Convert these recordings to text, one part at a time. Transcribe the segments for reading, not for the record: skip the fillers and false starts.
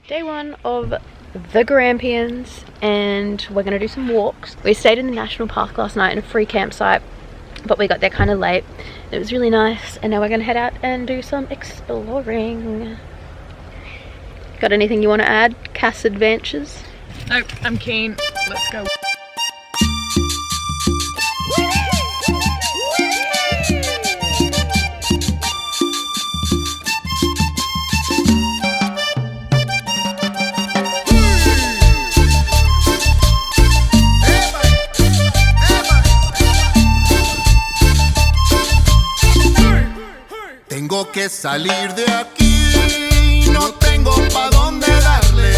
Day one of the Grampians, and we're gonna do some walks. We stayed in the national park last night in a free campsite, but we got there kind of late. It was really nice, and now we're gonna head out and do some exploring. Got anything you want to add, Cass Adventures? Nope, I'm keen. Let's go. Tengo que salir de aquí, no tengo pa' dónde darle.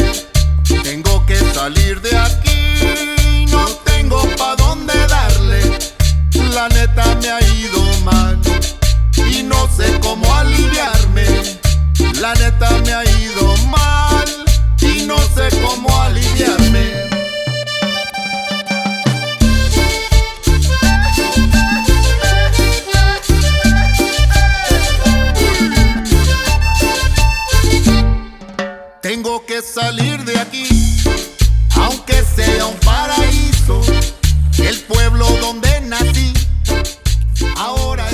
Tengo que salir de aquí, no tengo pa' dónde darle. La neta me ha ido mal y no sé cómo aliviarme. La neta me ha ido mal y no sé cómo aliviarme. Tengo que salir de aquí, aunque sea un paraíso, el pueblo donde nací. Ahora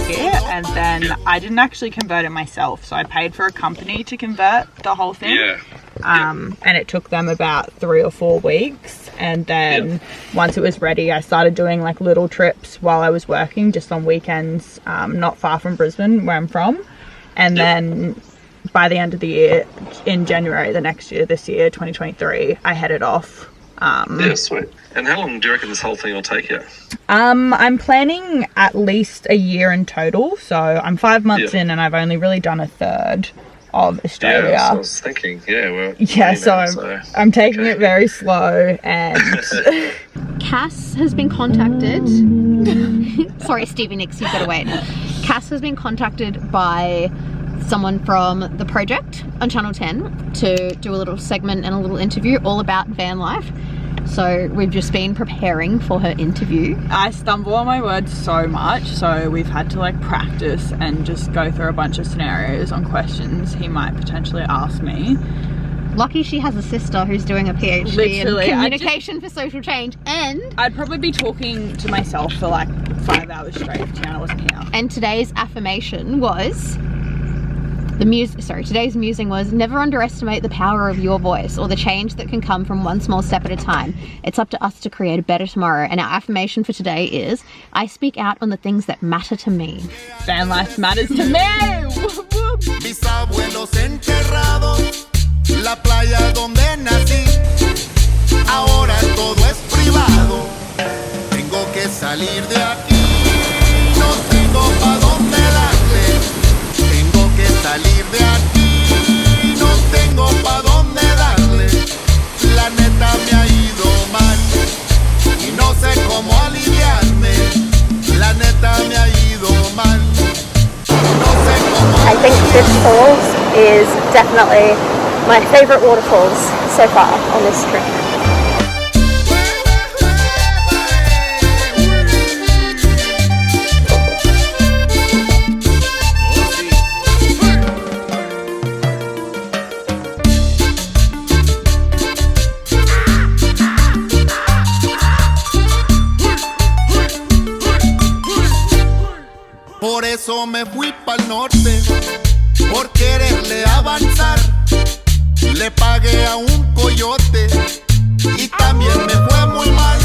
and then I didn't actually convert it myself, so I paid for a company to convert the whole thing. And it took them about 3 or 4 weeks, and then once it was ready, I started doing like little trips while I was working, just on weekends, not far from Brisbane, where I'm from. And then by the end of the year, in January the next year, this year, 2023, I headed off. Yeah, sweet. And how long do you reckon this whole thing will take you? I'm planning at least a year in total. So I'm 5 months in, and I've only really done a third of Australia. Yeah, I was thinking. I'm taking it very slow. And Cass has been contacted. Sorry, Stevie Nicks, you've got to wait. Cass has been contacted by someone from the project on Channel 10 to do a little segment and a little interview all about van life. So we've just been preparing for her interview. I stumble on my words so much, so we've had to like practice and just go through a bunch of scenarios on questions he might potentially ask me. Lucky she has a sister who's doing a PhD in communication for social change, and I'd probably be talking to myself for like 5 hours straight if Tiana wasn't here. And today's affirmation was today's musing was, never underestimate the power of your voice or the change that can come from one small step at a time. It's up to us to create a better tomorrow. And our affirmation for today is, I speak out on the things that matter to me. Van life matters to me! Mis abuelos enterrados, la playa donde nací. Ahora todo es privado. Tengo que salir de aquí, no tengo pa' dónde darle. Tengo que salir de aquí, no tengo pa' dónde darle. La neta me ha ido mal y no sé cómo aliviarme. La neta me ha ido mal. No sé cómo I think this falls is definitely my favourite waterfalls so far on this trip. Por eso me fui pa'l norte, por quererle avanzar. Le pagué a un coyote y también me fue muy mal.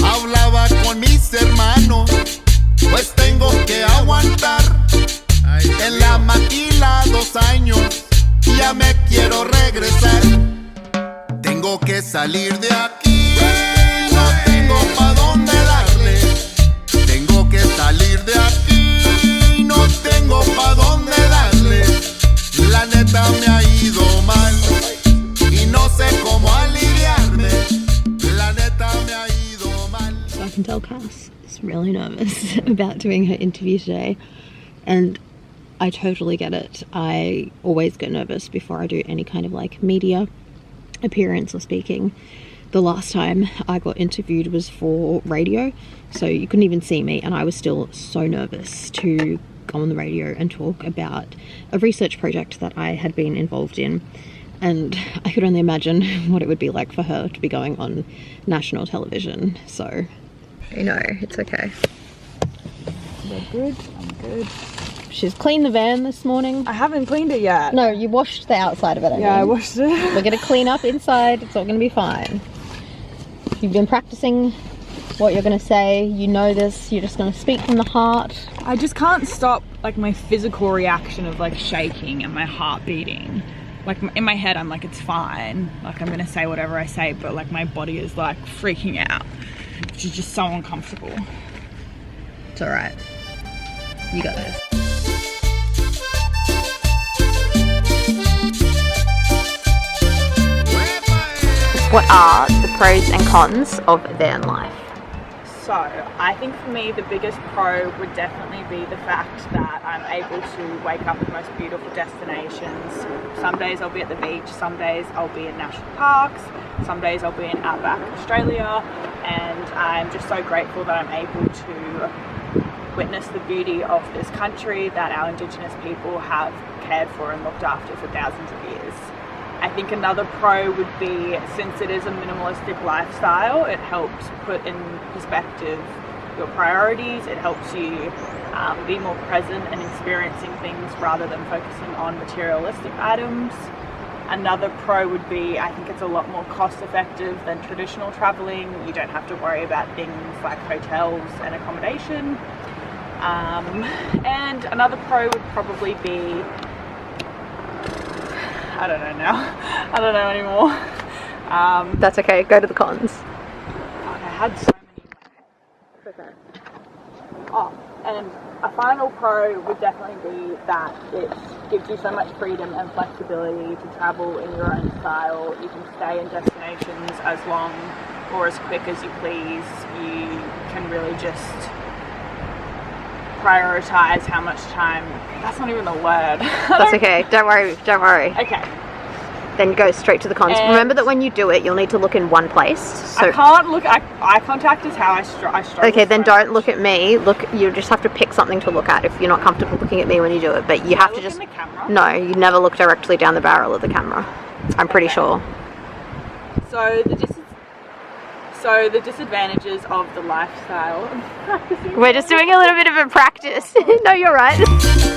Hablaba con mis hermanos, pues tengo que aguantar. En la maquila 2 años, ya me quiero regresar. Tengo que salir de aquí, no tengo pa' dónde darle. Tengo que salir de aquí, no tengo pa' dónde darle. La neta me ha ido mal y no sé cómo aliviarme. La neta me ha ido mal. So I can tell Cass is really nervous about doing her interview today, and I totally get it. I always get nervous before I do any kind of like media appearance or speaking. The last time I got interviewed was for radio, so you couldn't even see me, and I was still so nervous to go on the radio and talk about a research project that I had been involved in. And I could only imagine what it would be like for her to be going on national television. So, you know, it's okay. You're good, I'm good. She's cleaned the van this morning. I haven't cleaned it yet. No, you washed the outside of it. I washed it. We're gonna clean up inside. It's all gonna be fine. You've been practicing what you're gonna say. You know this. You're just gonna speak from the heart. I just can't stop like my physical reaction of like shaking and my heart beating. Like in my head, I'm like, it's fine. Like I'm gonna say whatever I say, but like my body is like freaking out, which is just so uncomfortable. It's all right. You got this. What are the pros and cons of van life? So I think for me the biggest pro would definitely be the fact that I'm able to wake up at the most beautiful destinations. Some days I'll be at the beach, some days I'll be in national parks, some days I'll be in outback Australia, and I'm just so grateful that I'm able to witness the beauty of this country that our Indigenous people have cared for and looked after for thousands of years. I think another pro would be, since it is a minimalistic lifestyle, it helps put in perspective your priorities. It helps you be more present and experiencing things rather than focusing on materialistic items. Another pro would be, I think it's a lot more cost effective than traditional traveling. You don't have to worry about things like hotels and accommodation. And another pro would probably be, I don't know now. I don't know anymore. That's okay. Go to the cons. God, I had so many. Okay. Oh, and a final pro would definitely be that it gives you so much freedom and flexibility to travel in your own style. You can stay in destinations as long or as quick as you please. You can really just prioritize how much time. That's not even a word. That's okay. Don't worry. Don't worry. Okay. Then go straight to the cons. And remember that when you do it, you'll need to look in one place. So I can't look. Eye contact is how I struggle. okay, then so don't much. look at me. Look, you just have to pick something to look at if you're not comfortable looking at me when you do it. But you have to Look just. in the camera. No, you never look directly down the barrel of the camera. I'm pretty Okay. sure. So the disadvantages of the lifestyle. We're just doing a little bit of a practice. No, you're right.